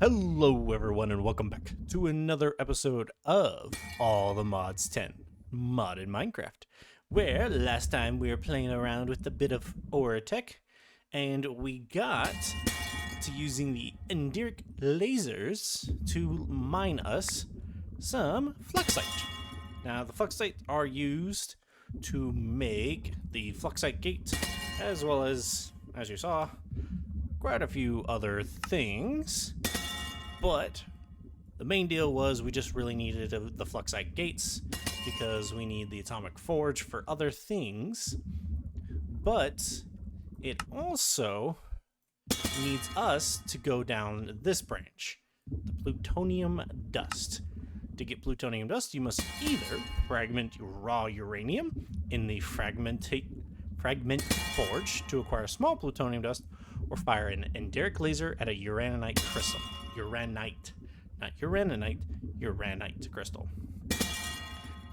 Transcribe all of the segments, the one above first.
Hello, everyone, and welcome back to another episode of All the Mods 10 Mod in Minecraft, where last time we were playing around with a bit of Oritech, and we got to using the Enderic lasers to mine us some fluxite. Now, the fluxite are used to make the fluxite gate, as well as you saw, quite a few other things. But the main deal was we just really needed the fluxite gates because we need the atomic forge for other things. But it also needs us to go down this branch, the plutonium dust. To get plutonium dust, you must either fragment raw uranium in the fragment forge to acquire small plutonium dust, or fire an Enderic laser at a uraninite crystal. Uranite. Not uraninite, uranite crystal.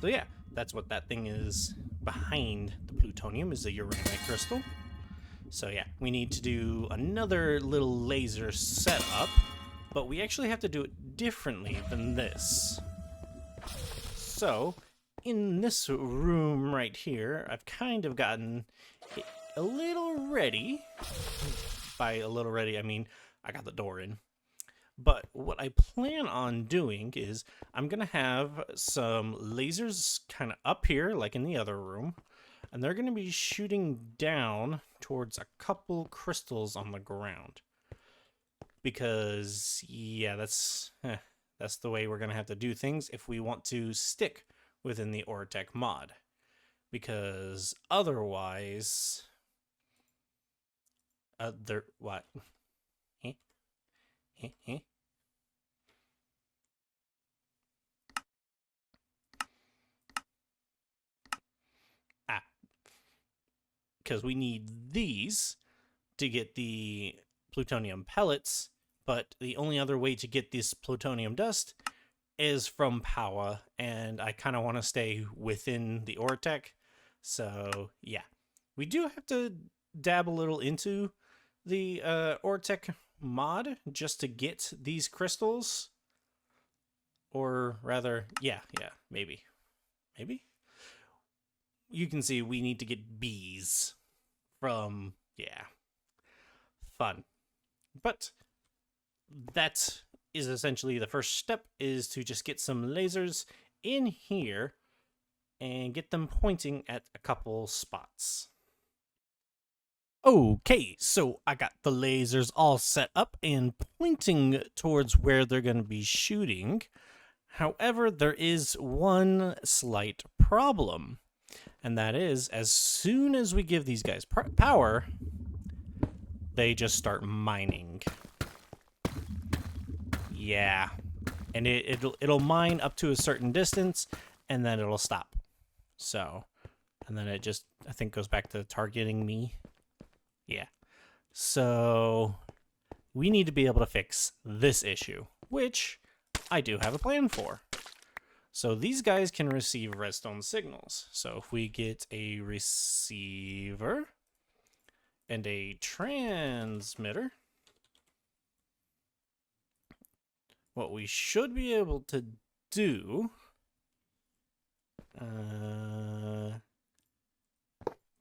So yeah, that's what that thing is behind the plutonium, is the uranite crystal. So yeah, we need to do another little laser setup, but we actually have to do it differently than this. So, in this room right here, I've kind of gotten it a little ready. By a little ready, I mean I got the door in. But what I plan on doing is I'm going to have some lasers kind of up here, like in the other room, and they're going to be shooting down towards a couple crystals on the ground. Because, yeah, that's the way we're going to have to do things if we want to stick within the Oritech mod. Because otherwise... what? Because we need these to get the plutonium pellets, but the only other way to get this plutonium dust is from power, and I kind of want to stay within the Oritech. So yeah, we do have to dab a little into the Oritech mod just to get these crystals, or rather, yeah, maybe you can see we need to get bees from, yeah, fun. But that is essentially the first step, is to just get some lasers in here and get them pointing at a couple spots. Okay, so I got the lasers all set up and pointing towards where they're going to be shooting. However, there is one slight problem, and that is as soon as we give these guys power, they just start mining. Yeah, and it'll mine up to a certain distance, and then it'll stop. So, and then it just, I think, goes back to targeting me. Yeah. So we need to be able to fix this issue, which I do have a plan for. So these guys can receive redstone signals. So if we get a receiver and a transmitter, what we should be able to do...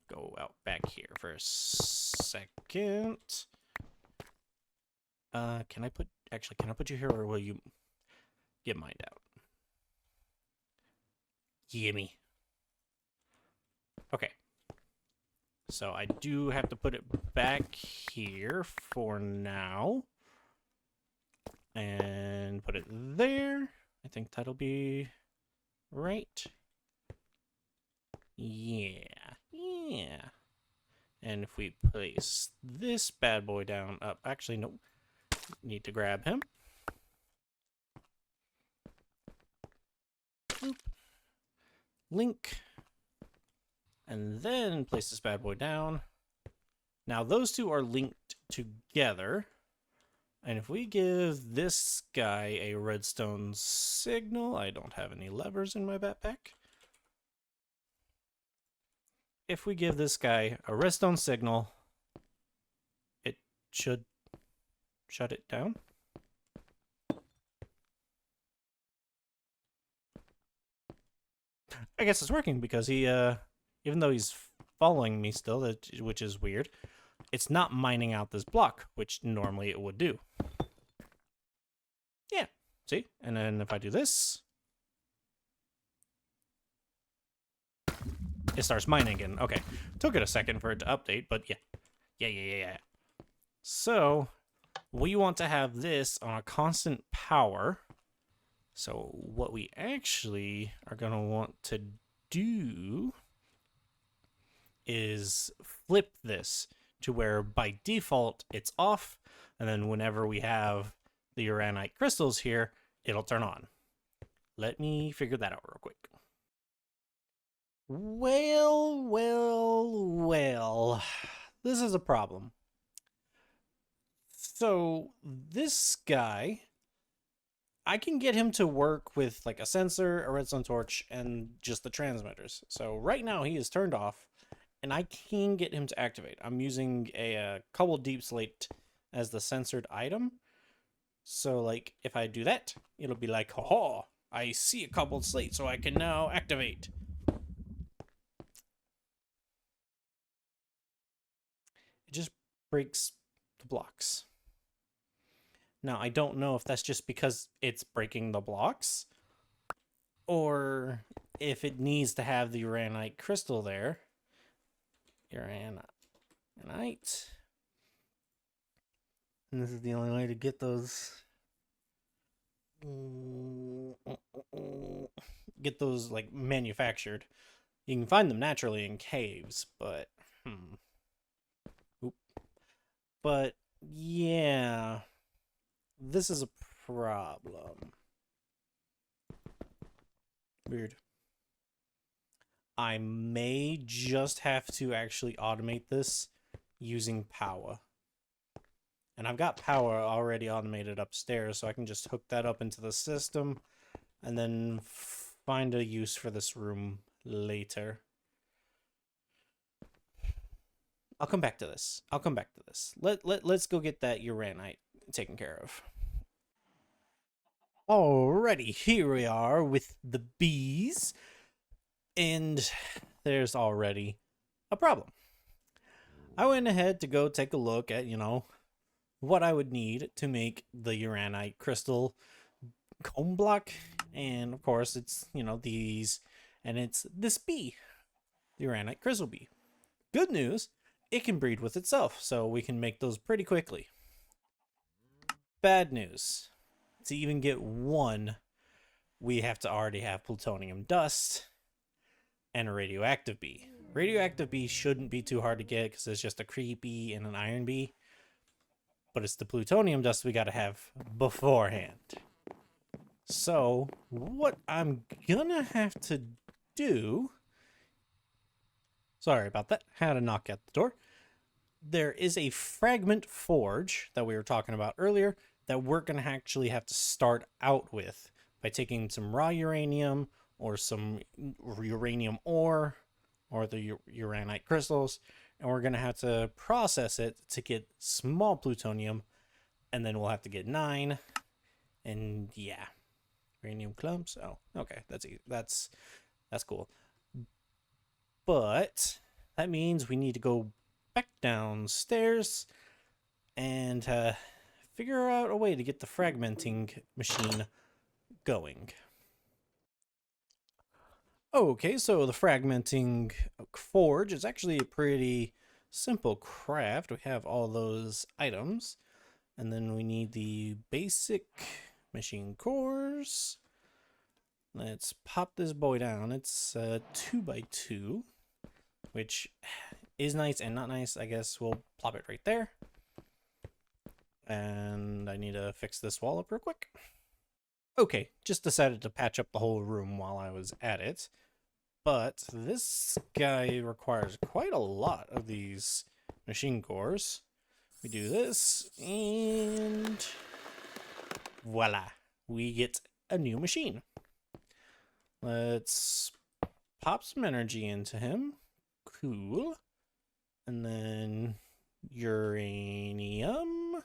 go out back here for a second. Can I put you here, or will you get mined out? Gimme. Okay. So I do have to put it back here for now. And put it there. I think that'll be right. Yeah. And if we place this bad boy down up, actually, nope. Need to grab him. Boop. Link. And then place this bad boy down. Now those two are linked together. And if we give this guy a redstone signal, I don't have any levers in my backpack. If we give this guy a redstone signal, it should shut it down. I guess it's working because he, even though he's following me still, which is weird, it's not mining out this block, which normally it would do. Yeah, see? And then if I do this, it starts mining again. Okay, took it a second for it to update, but yeah. Yeah. So, we want to have this on a constant power. So, what we actually are going to want to do is flip this to where by default it's off, and then whenever we have the uranite crystals here, it'll turn on. Let me figure that out real quick. Well. This is a problem. So, this guy, I can get him to work with like a sensor, a redstone torch, and just the transmitters. So right now he is turned off, and I can get him to activate. I'm using a cobble deep slate as the censored item. So like if I do that, it'll be like, haha, I see a cobbled slate, so I can now activate. It just breaks the blocks. Now, I don't know if that's just because it's breaking the blocks, or if it needs to have the uranite crystal there. Uranite. And this is the only way to get those. Get those, like, manufactured. You can find them naturally in caves, but. Oop. But, yeah. This is a problem. Weird. I may just have to actually automate this using power. And I've got power already automated upstairs, so I can just hook that up into the system and then find a use for this room later. I'll come back to this. Let's go get that uranite taken care of. Alrighty, here we are with the bees. And there's already a problem. I went ahead to go take a look at, what I would need to make the uranite crystal comb block. And of course, it's, these, and it's this bee, the uranite crystal bee. Good news, it can breed with itself, so we can make those pretty quickly. Bad news, to even get one, we have to already have plutonium dust and a radioactive bee. Radioactive bee shouldn't be too hard to get because it's just a creepy and an iron bee. But it's the plutonium dust we gotta have beforehand. So, what I'm gonna have to do... Sorry about that. Had to knock at the door. There is a fragment forge that we were talking about earlier that we're gonna actually have to start out with by taking some raw uranium or some uranium ore or the uranite crystals, and we're going to have to process it to get small plutonium, and then we'll have to get 9, and yeah, uranium clumps. Oh, okay, that's cool. But that means we need to go back downstairs and figure out a way to get the fragmenting machine going. Okay, so the fragmenting forge is actually a pretty simple craft. We have all those items, and then we need the basic machine cores. Let's pop this boy down. It's 2x2, which is nice and not nice. I guess we'll plop it right there. And I need to fix this wall up real quick. Okay, just decided to patch up the whole room while I was at it. But this guy requires quite a lot of these machine cores. We do this, and voila, we get a new machine. Let's pop some energy into him. Cool. And then uranium.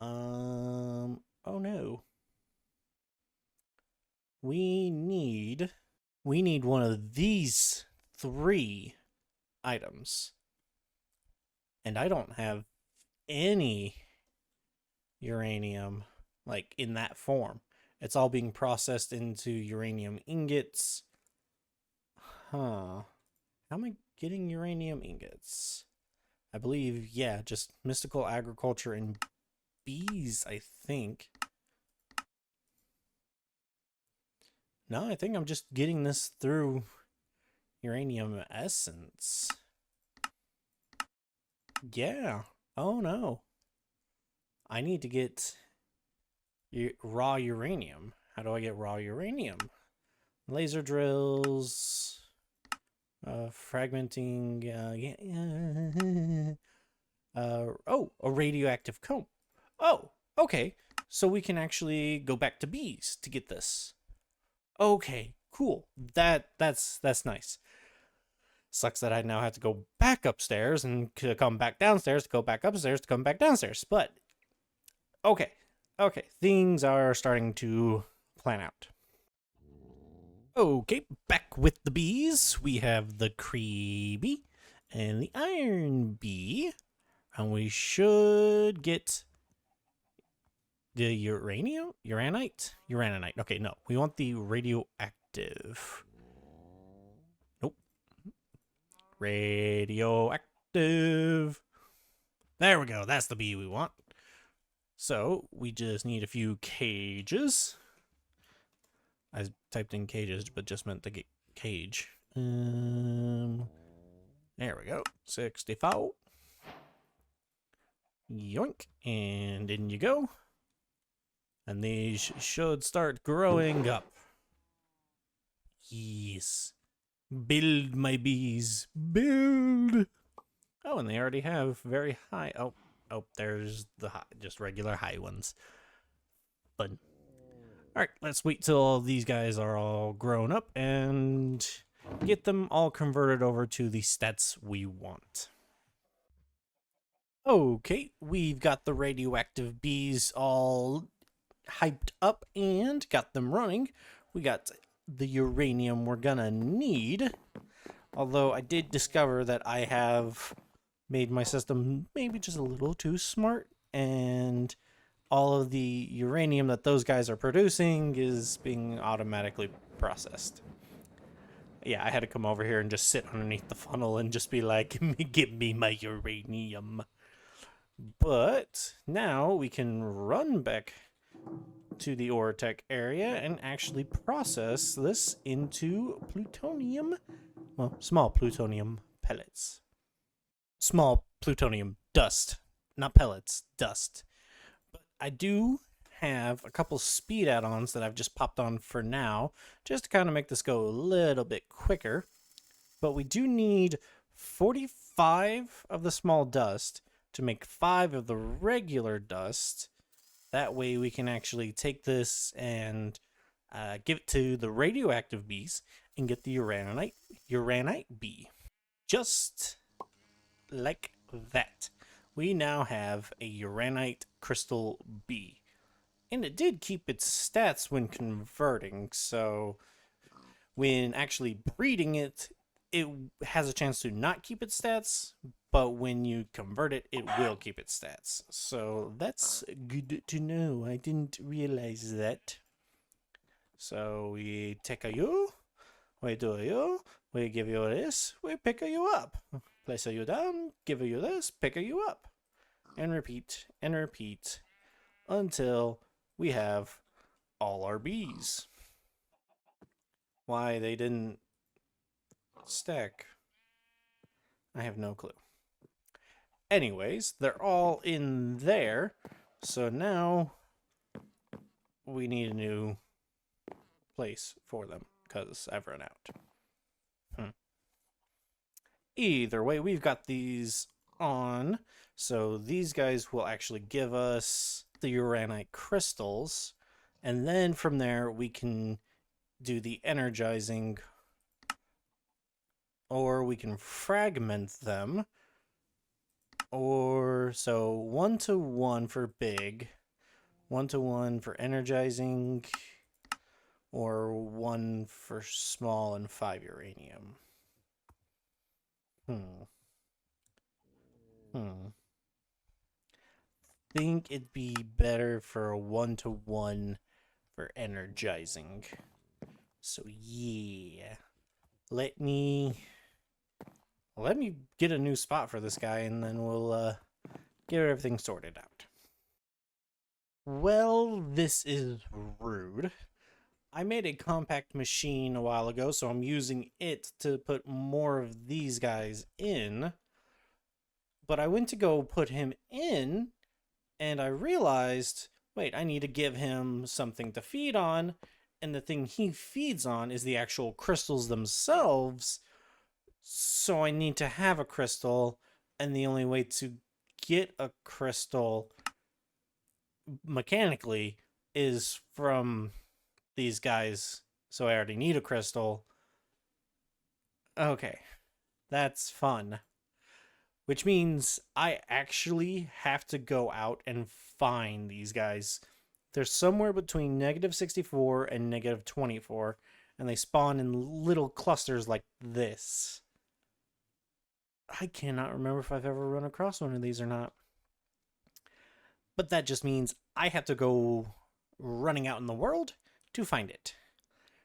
Oh no. We need we need one of these 3 items. And I don't have any uranium like in that form. It's all being processed into uranium ingots. Huh. How am I getting uranium ingots? I believe, yeah, just mystical agriculture and bees, I think. No, I think I'm just getting this through uranium essence. Yeah. Oh no. I need to get raw uranium. How do I get raw uranium? Laser drills. Fragmenting. Yeah. Oh, a radioactive comb. Oh, okay. So we can actually go back to bees to get this. Okay, cool. That's nice. Sucks that I now have to go back upstairs and come back downstairs to go back upstairs to come back downstairs. But okay, things are starting to plan out. Okay, back with the bees. We have the Cree bee and the Iron bee, and we should get the uranite. Okay, no, we want the radioactive. Nope. Radioactive. There we go. That's the bee we want. So we just need a few cages. I typed in cages, but just meant the cage. There we go. 64. Yoink. And in you go. And these should start growing up. Yes. Build, my bees. Build. Oh, and they already have very high. Oh, there's the high, just regular high ones. Fun. All right, let's wait till all these guys are all grown up and get them all converted over to the stats we want. Okay, we've got the radioactive bees all hyped up and got them running. We got the uranium we're gonna need. Although I did discover that I have made my system maybe just a little too smart, and all of the uranium that those guys are producing is being automatically processed. Yeah, I had to come over here and just sit underneath the funnel and just be like, give me my uranium. But now we can run back to the Oritech area and actually process this into plutonium, well, small plutonium pellets. Small plutonium dust, not pellets, dust. But I do have a couple speed add-ons that I've just popped on for now, just to kind of make this go a little bit quicker. But we do need 45 of the small dust to make 5 of the regular dust. That way we can actually take this and give it to the radioactive bees and get the uranite bee. Just like that. We now have a uranite crystal bee. And it did keep its stats when converting, so when actually breeding it, it has a chance to not keep its stats, but when you convert it, it will keep its stats. So that's good to know. I didn't realize that. So we take a you, we do a you, we give you this, we pick a you up. Place a you down, give a you this, pick a you up. And repeat until we have all our bees. Why they didn't stack, I have no clue. Anyways, they're all in there. So now we need a new place for them because I've run out. Either way, we've got these on. So these guys will actually give us the uranite crystals. And then from there, we can do the energizing, or we can fragment them. Or so 1-to-1 for big, 1-to-1 for energizing, or 1 for small and 5 uranium? Hmm. Hmm. Think it'd be better for a 1-to-1 for energizing. So yeah. Let me get a new spot for this guy, and then we'll get everything sorted out. Well, this is rude. I made a compact machine a while ago, so I'm using it to put more of these guys in. But I went to go put him in, and I realized, wait, I need to give him something to feed on, and the thing he feeds on is the actual crystals themselves. So I need to have a crystal, and the only way to get a crystal mechanically is from these guys. So I already need a crystal. Okay, that's fun. Which means I actually have to go out and find these guys. They're somewhere between -64 and -24, and they spawn in little clusters like this. I cannot remember if I've ever run across one of these or not. But that just means I have to go running out in the world to find it.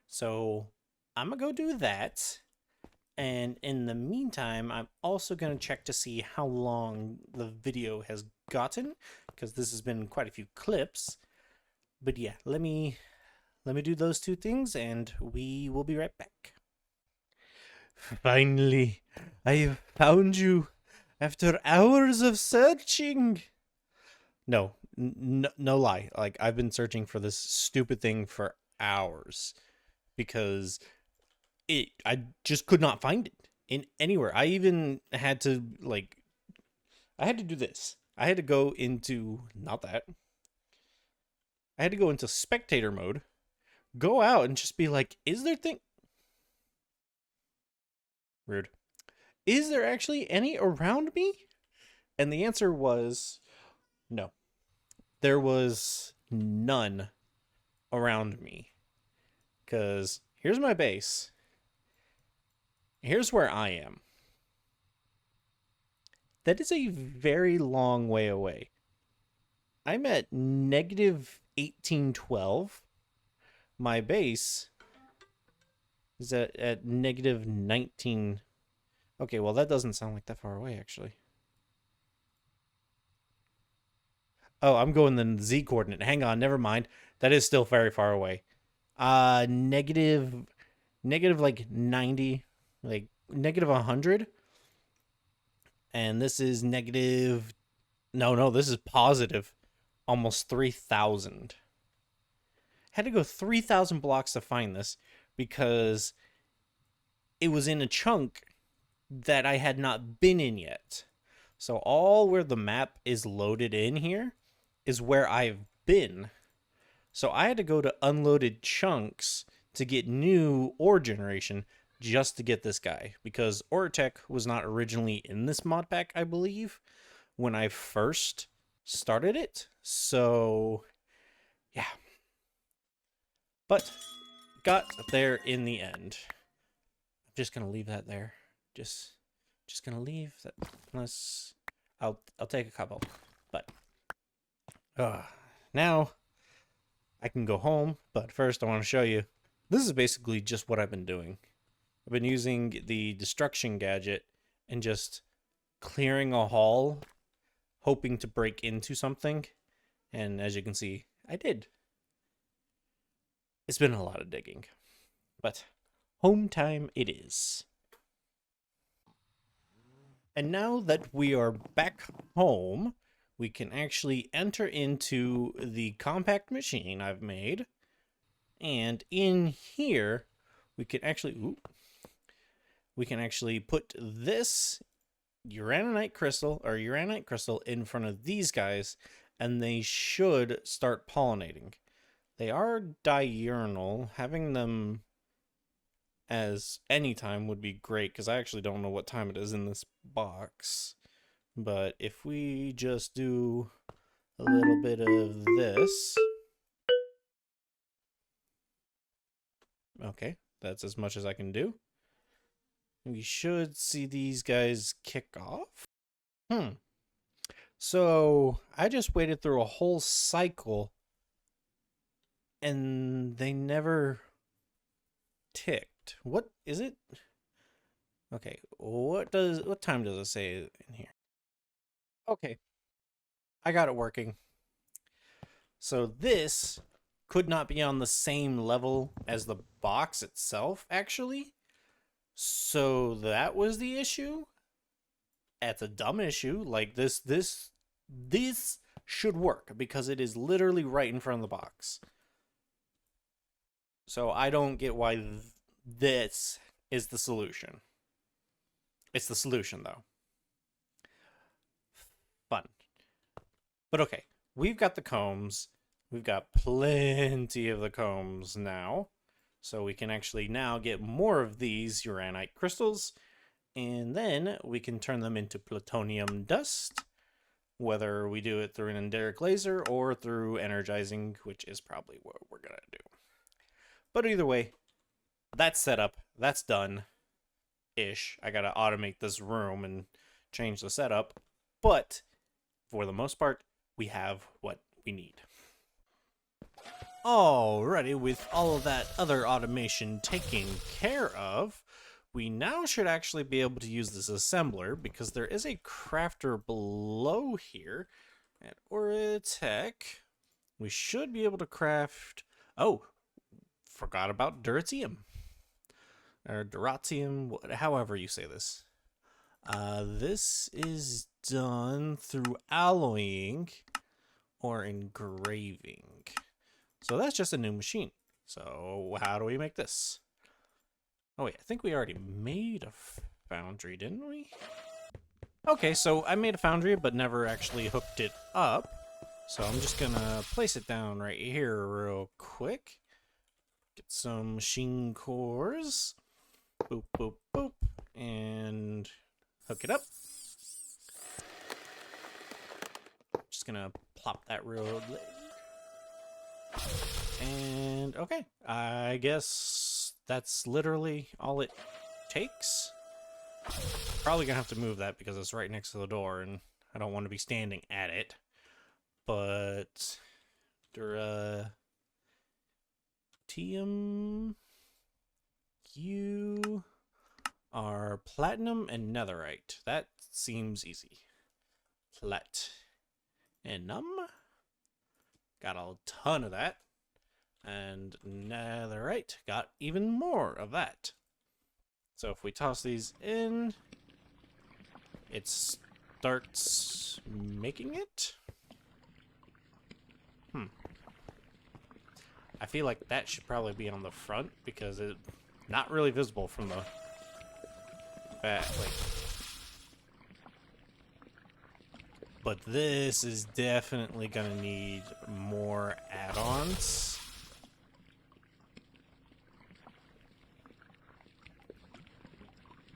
So I'm going to go do that. And in the meantime, I'm also going to check to see how long the video has gotten, because this has been quite a few clips. But yeah, let me do those two things, and we will be right back. Finally, I have found you after hours of searching. No, no lie. Like, I've been searching for this stupid thing for hours because I just could not find it in anywhere. I even had to I had to do this. I had to go into not that. I had to go into spectator mode, go out and just be like, is there thing rude? Is there actually any around me? And the answer was no. There was none around me. Cuz here's my base. Here's where I am. That is a very long way away. I'm at -1812. My base is at -19. Okay, well, that doesn't sound like that far away, actually. Oh, I'm going the Z coordinate. Hang on, never mind. That is still very far away. Negative like 90, like -100. And this is negative. No, this is positive. Almost 3,000. Had to go 3,000 blocks to find this because it was in a chunk that I had not been in yet. So all where the map is loaded in here is where I've been. So I had to go to unloaded chunks to get new ore generation just to get this guy, because Oritech was not originally in this mod pack, I believe, when I first started it. So yeah. But got there in the end. I'm just gonna leave that there. Just gonna leave that, unless I'll take a couple. But now I can go home, but first I want to show you. This is basically just what I've been doing. I've been using the destruction gadget and just clearing a hall, hoping to break into something. And as you can see, I did. It's been a lot of digging, but home time it is. And now that we are back home, we can actually enter into the compact machine I've made. And in here, we can actually put this uraninite crystal in front of these guys, and they should start pollinating. They are diurnal. Having them as any time would be great, because I actually don't know what time it is in this box. But if we just do a little bit of this, Okay, that's as much as I can do. We should see these guys kick off. So I just waited through a whole cycle and they never ticked. What is it? Okay, what time does it say in here? Okay, I got it working. So this could not be on the same level as the box itself, actually. So that was the issue. That's a dumb issue. Like this should work because it is literally right in front of the box. So I don't get why this is the solution. It's the solution, though. Fun. But okay, we've got the combs. We've got plenty of the combs now. So we can actually now get more of these uranite crystals. And then we can turn them into plutonium dust. Whether we do it through an enderic laser or through energizing, which is probably what we're going to do. But either way, that's set up. That's done-ish. I got to automate this room and change the setup. But for the most part, we have what we need. Alrighty, with all of that other automation taken care of, we now should actually be able to use this assembler because there is a crafter below here at Oritech. We should be able to craft... Oh, forgot about duratium. Or duratium, however you say this. This is done through alloying or engraving. So that's just a new machine. So how do we make this? Oh wait, I think we already made a foundry, didn't we? Okay, so I made a foundry but never actually hooked it up. So I'm just gonna place it down right here real quick. Get some machine cores. Boop, boop, boop. And hook it up. Just gonna plop that real... And okay, I guess that's literally all it takes. Probably gonna have to move that because it's right next to the door and I don't want to be standing at it. But duratium, you are platinum and netherite. That seems easy. Platinum. Got a ton of that. And netherite. Got even more of that. So if we toss these in, it starts making it. I feel like that should probably be on the front because it's not really visible from the back. But this is definitely gonna need more add-ons.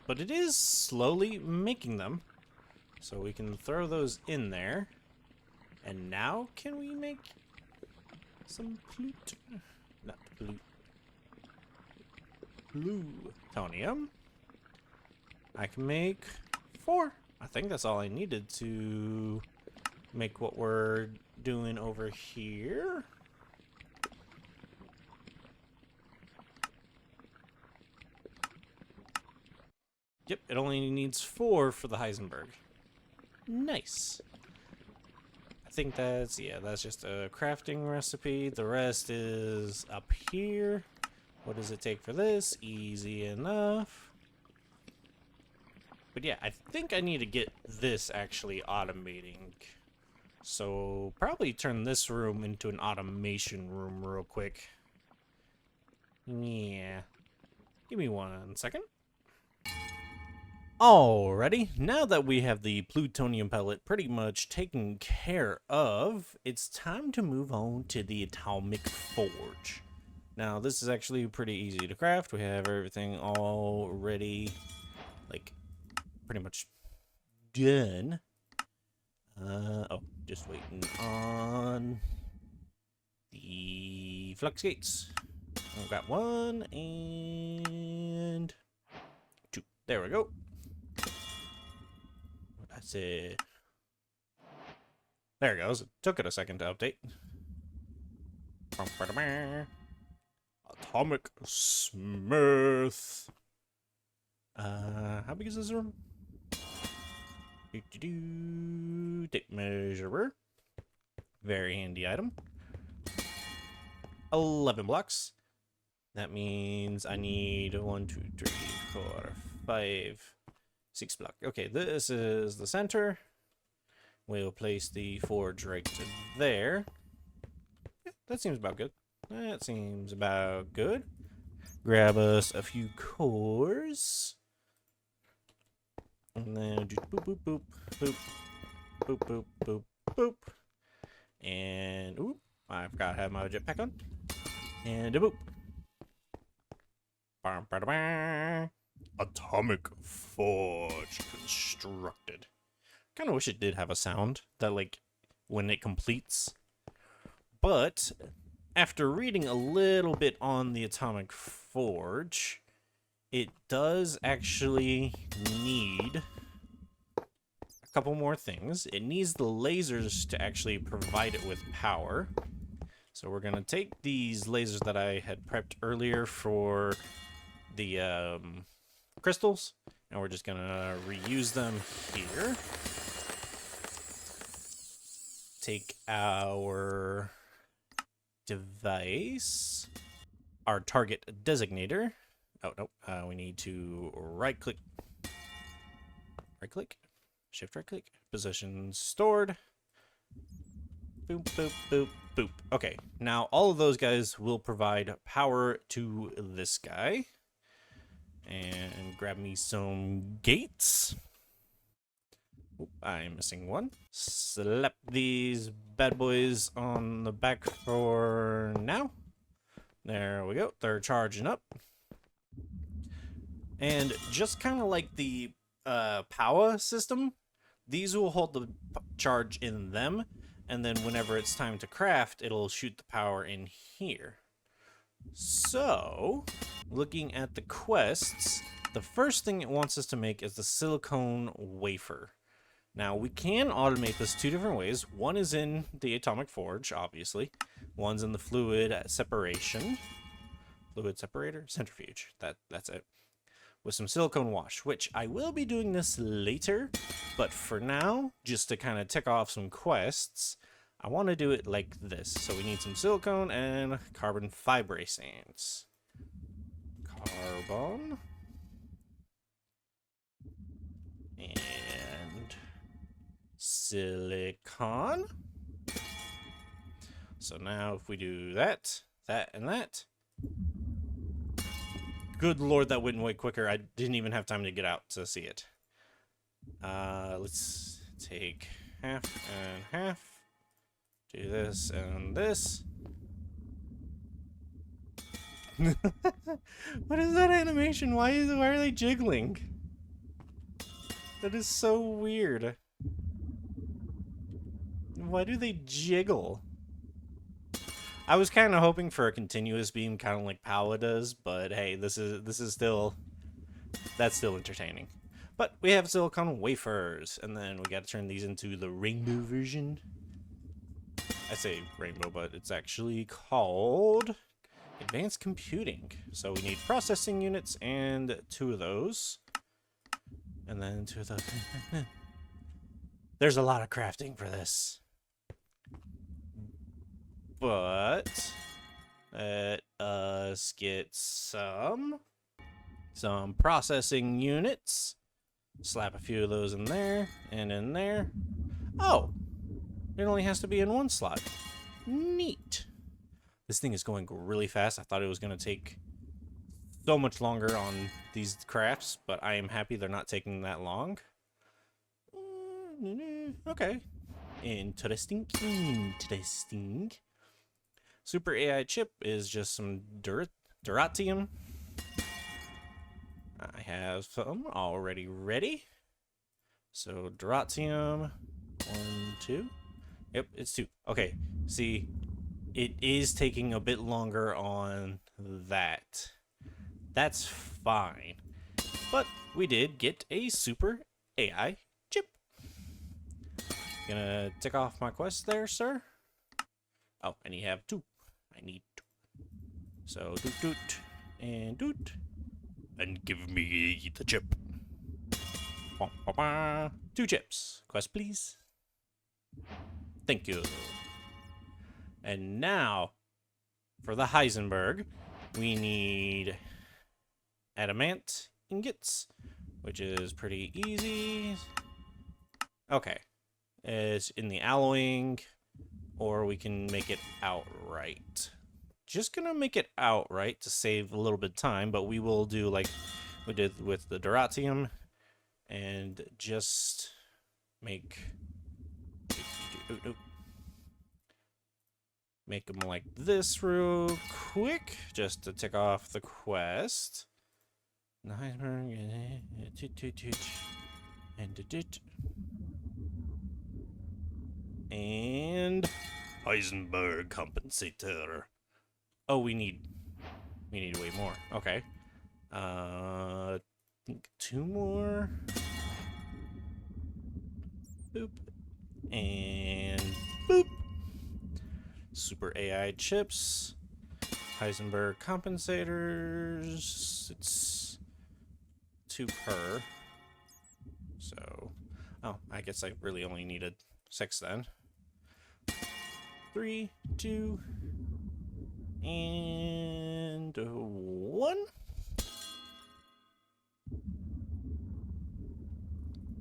But it is slowly making them. So we can throw those in there. And now can we make some plutonium? I can make 4. I think that's all I needed to make what we're doing over here. Yep, it only needs 4 for the Heisenberg. Nice. I think that's, yeah, that's just a crafting recipe. The rest is up here. What does it take for this? Easy enough. But yeah, I think I need to get this actually automating. So probably turn this room into an automation room real quick. Yeah. Give me 1 second. Alrighty, now that we have the plutonium pellet pretty much taken care of, it's time to move on to the atomic forge. Now, this is actually pretty easy to craft. We have everything already, like, pretty much done. Oh, just waiting on the flux gates. I've got 1 and 2. There we go. That's it. There it goes. It took it a second to update. Atomic Smith. How big is this room? Tape measurer. Very handy item. 11 blocks. That means I need 1, 2, 3, 4, 5, 6 blocks. Okay, this is the center. We'll place the forge right to there. Yeah, that seems about good. That seems about good. Grab us a few cores. And then just boop, boop, boop, boop, boop, boop, boop, boop. And, oop, I forgot to have my jetpack on. And a boop. Atomic Forge constructed. Kind of wish it did have a sound that, like, when it completes. But after reading a little bit on the Atomic Forge, it does actually need a couple more things. It needs the lasers to actually provide it with power. So we're going to take these lasers that I had prepped earlier for the crystals, and we're just going to reuse them here. Take our device, our target designator. Oh, no, we need to right-click, shift right-click, position stored. Boop, boop, boop, boop. Okay, now all of those guys will provide power to this guy. And grab me some gates. Oop, I'm missing one. Slap these bad boys on the back for now. There we go. They're charging up. And just kind of like the power system, these will hold the charge in them. And then whenever it's time to craft, it'll shoot the power in here. So, looking at the quests, the first thing it wants us to make is the silicone wafer. Now, we can automate this 2 different ways. One is in the Atomic Forge, obviously. One's in the fluid separation. Fluid separator? Centrifuge. That's it. With some silicone wash, which I will be doing this later. But for now, just to kind of tick off some quests, I want to do it like this. So we need some silicone and carbon fiber sands. Carbon. And silicon. So now if we do that, and that. Good lord, that went way quicker. I didn't even have time to get out to see it. Let's take half and half. Do this and this. What is that animation? Why are they jiggling? That is so weird. Why do they jiggle? I was kind of hoping for a continuous beam, kind of like Powa does, but hey, this is still, that's still entertaining. But we have silicon wafers, and then we got to turn these into the rainbow version. I say rainbow, but it's actually called advanced computing. So we need processing units and 2 of those. And then 2 of those. There's a lot of crafting for this. But let us get some processing units. Slap a few of those in there and in there. Oh! It only has to be in 1 slot. Neat. This thing is going really fast. I thought it was going to take so much longer on these crafts, but I am happy they're not taking that long. Okay. Interesting. Interesting. Super AI chip is just some duratium. I have some already ready. So duratium, 1, 2. Yep, it's 2. Okay, see, it is taking a bit longer on that. That's fine. But we did get a super AI chip. Gonna tick off my quest there, sir. Oh, and you have 2. I need 2. So, doot, doot. And give me the chip. 2 chips. Quest, please. Thank you. And now, for the Heisenberg, we need adamant ingots, which is pretty easy. Okay. It's in the alloying, or we can make it outright. Just gonna make it outright to save a little bit of time, but we will do like we did with the duratium and just make them like this real quick, just to tick off the quest. And Heisenberg compensator. Oh, we need way more. Okay. I think 2 more. Boop. And boop. Super AI chips. Heisenberg compensators. It's 2 per. So, oh, I guess I really only needed 6 then. 3, 2, and 1.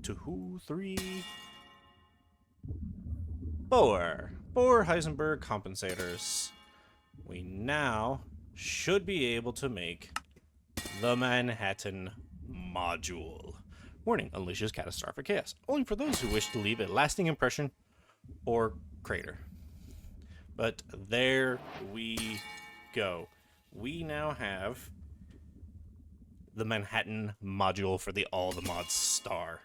2, 3, 4. 4 Heisenberg compensators. We now should be able to make the Manhattan module. Warning, unleashes catastrophic chaos. Only for those who wish to leave a lasting impression or crater. But there we go. We now have the Manhattan module for the All the Mods star.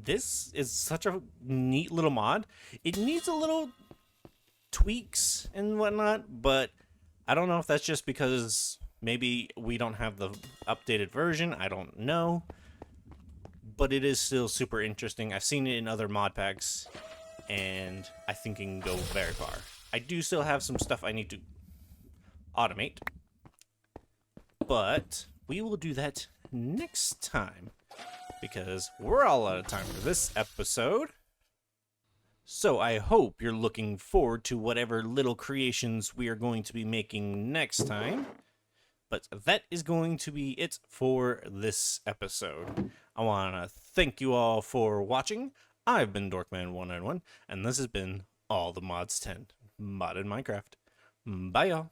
This is such a neat little mod. It needs a little tweaks and whatnot, but I don't know if that's just because maybe we don't have the updated version. I don't know. But it is still super interesting. I've seen it in other mod packs, and I think it can go very far. I do still have some stuff I need to automate, but we will do that next time, because we're all out of time for this episode. So I hope you're looking forward to whatever little creations we are going to be making next time. But that is going to be it for this episode. I want to thank you all for watching. I've been Dorkman191, and this has been All the Mods 10 Modded Minecraft. Bye, y'all.